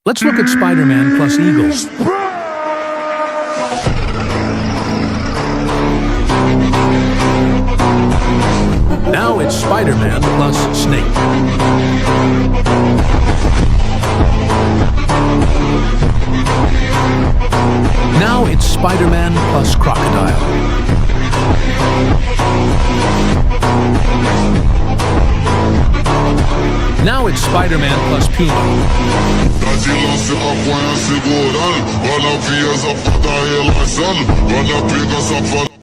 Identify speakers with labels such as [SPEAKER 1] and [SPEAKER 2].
[SPEAKER 1] Let's look at Spider-Man plus Eagles. Now it's Spider-Man plus Snake. Now it's Spider-Man plus Crocodile. Now it's Spider-Man plus Puma.